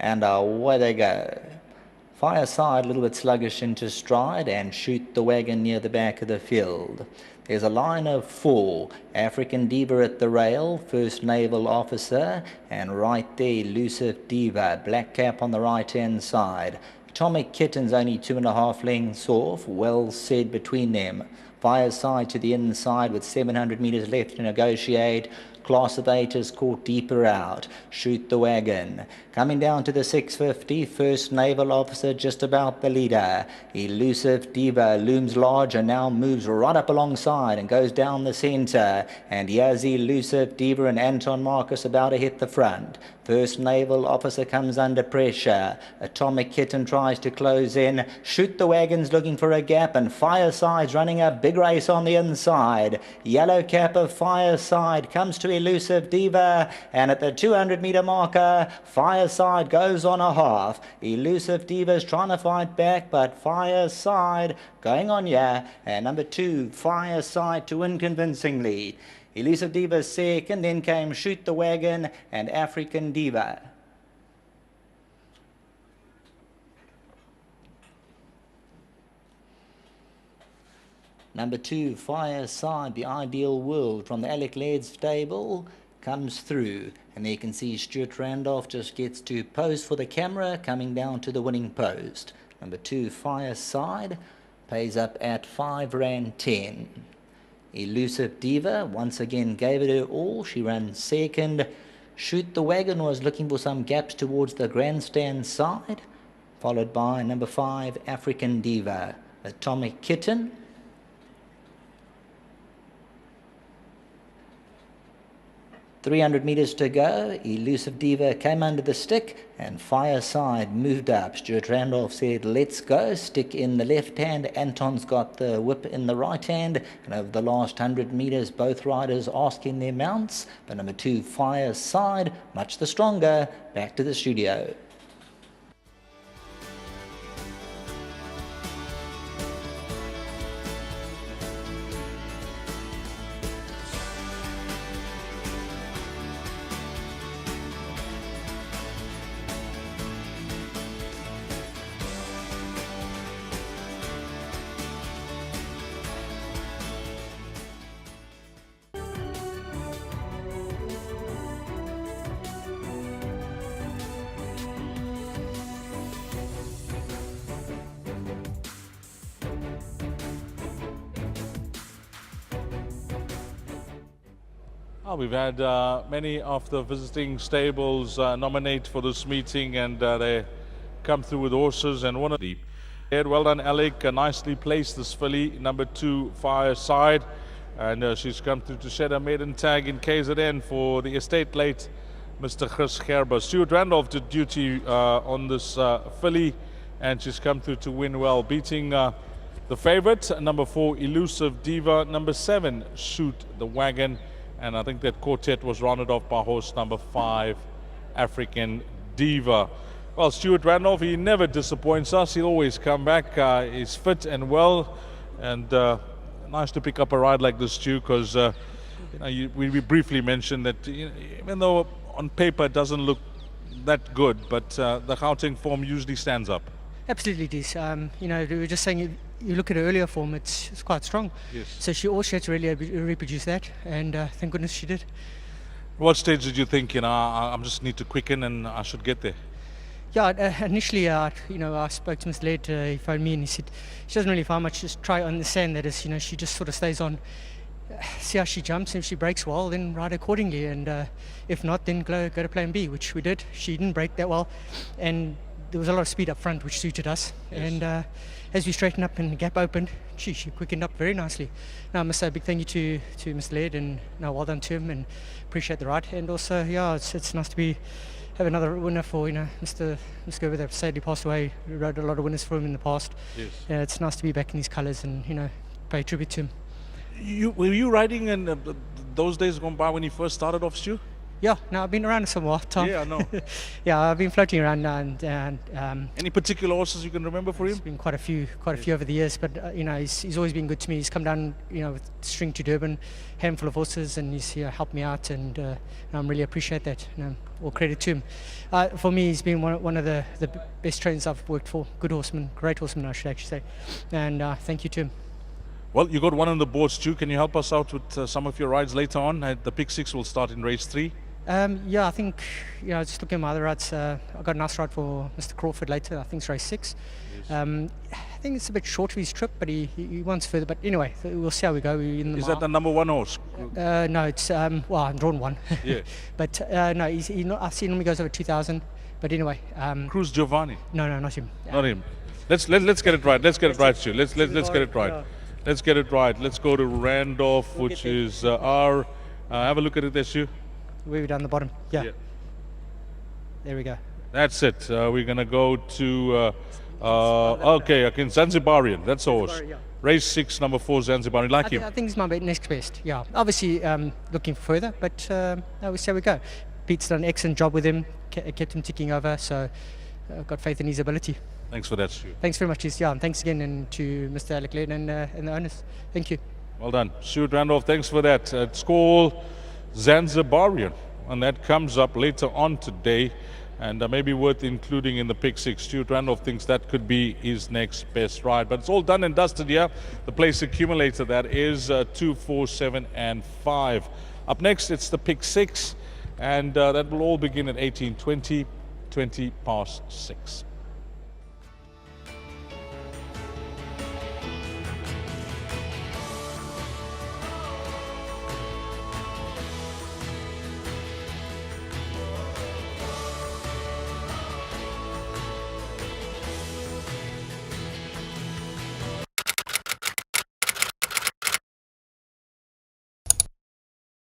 and away they go. Fireside a little bit sluggish into stride and Shoot the Wagon near the back of the field. There's a line of 4. African Diva at the rail, First Naval Officer, and right there Elusive Diva, black cap on the right-hand side. Atomic Kitten's only 2.5 lengths off, well said between them. Fireside to the inside with 700 metres left to negotiate. Class of 8 is caught deeper out. Shoot the Wagon. Coming down to the 650, First Naval Officer just about the leader. Elusive Diva looms large and now moves right up alongside and goes down the centre. And here's Elusive Diva and Anton Marcus about to hit the front. First Naval Officer comes under pressure. Atomic Kitten tries to close in. Shoot the Wagon's looking for a gap, and Fireside's running a big race on the inside. Yellow cap of Fireside comes to Elusive Diva, and at the 200-metre marker, Fireside goes on a half. Elusive Diva's trying to fight back, but Fireside going on, and number 2, Fireside to win convincingly. Elusive Diva second, then came Shoot the Wagon and African Diva. Number 2, Fireside, the Ideal World from the Alec Laird stable, comes through. And there you can see Stuart Randolph just gets to pose for the camera, coming down to the winning post. Number 2, Fireside, pays up at R5.10. Elusive Diva once again gave it her all. She ran second. Shoot the Wagon was looking for some gaps towards the grandstand side, followed by number 5, African Diva. Atomic Kitten, .300 metres to go. Elusive Diva came under the stick and Fireside moved up. Stuart Randolph said, let's go. Stick in the left hand. Anton's got the whip in the right hand. And over the last 100 metres, both riders asking their mounts. But number 2, Fireside, much the stronger. Back to the studio. We've had many of the visiting stables nominate for this meeting, and they come through with horses and one of the. Well done, Alec. Nicely placed this filly, number 2, Fireside, and she's come through to shed a maiden tag in KZN for the estate late Mr. Chris Gerber. Stuart Randolph did duty on this filly, and she's come through to win well, beating the favourite, number 4, Elusive Diva, number 7, Shoot the Wagon. And I think that quartet was rounded off by horse number 5, African Diva. Well, Stuart Randolph, he never disappoints us. He'll always come back. He's fit and well. And nice to pick up a ride like this, Stu, because we briefly mentioned that even though on paper it doesn't look that good, but the Gauteng form usually stands up. Absolutely, Dees. We were just saying, you look at her earlier form, it's quite strong. Yes. So she also had to really reproduce that, and thank goodness she did. What stage did you think, I just need to quicken and I should get there? Yeah, initially, I spoke to Mr. Laird, he phoned me and he said she doesn't really find much, just try on the sand, that is, she just sort of stays on, see how she jumps, and if she breaks well, then ride accordingly, and if not, then go to plan B, which we did. She didn't break that well, and there was a lot of speed up front, which suited us. Yes. And as we straightened up and the gap opened, she quickened up very nicely. Now I must say a big thank you to Mr. Laird, and well done to him, and appreciate the ride. And also, it's nice to have another winner for Mr. Gerber that sadly passed away. We rode a lot of winners for him in the past. Yes. It's nice to be back in these colours and pay tribute to him. Were you riding in those days gone by when you first started off, Stu? Yeah, no, I've been around some while, Tom. Yeah, I know. Yeah, I've been floating around now, and Any particular horses you can remember for there's him? been quite a few over the years. But you know, he's always been good to me. He's come down, you know, with string to Durban, handful of horses, and he's helped me out, and I really appreciate that. You know, all credit to him. For me, he's been one of the best trainers I've worked for. Good horseman, great horseman, I should actually say. And thank you to him. Well, you got one on the boards too. Can you help us out with some of your rides later on? The pick 6 will start in race 3. Yeah, I think, you know, just looking at my other rides, I got a nice ride for Mr. Crawford later. I think it's race 6. I think it's a bit short for his trip, but he wants further. But anyway, we'll see how we go. Is that the number 1 horse? No, it's well, I'm drawn 1. Yeah. But no, I see him, he goes over 2,000. But anyway, Cruz Giovanni. No, not him. Not him. Let's get it right. Let's get it right, Stu. Let's get it right. Yeah. Let's get it right. Let's go to Randolph, which is our. Have a look at it there, Stu. We're down the bottom. Yeah. There we go. That's it. We're gonna go to. Okay, Zanzibarian. That's a horse. Yeah. Race 6, number 4, Zanzibarian. Like him. I think he's my next best. Yeah. Obviously, looking for further, but we'll see how we go. Pete's done an excellent job with him. Kept him ticking over. So I've got faith in his ability. Thanks for that, Stu. Thanks very much, yeah, and thanks again and to Mr. Alec Laird and the owners. Thank you. Well done. Stuart Randolph, thanks for that. It's called Zanzibarian, and that comes up later on today, and maybe worth including in the pick 6. Stuart Randolph thinks that could be his next best ride, but it's all done and dusted here. The place accumulator, that is 2, 4, 7, and 5. Up next, it's the pick 6, and that will all begin at 18:20, 20 past 6.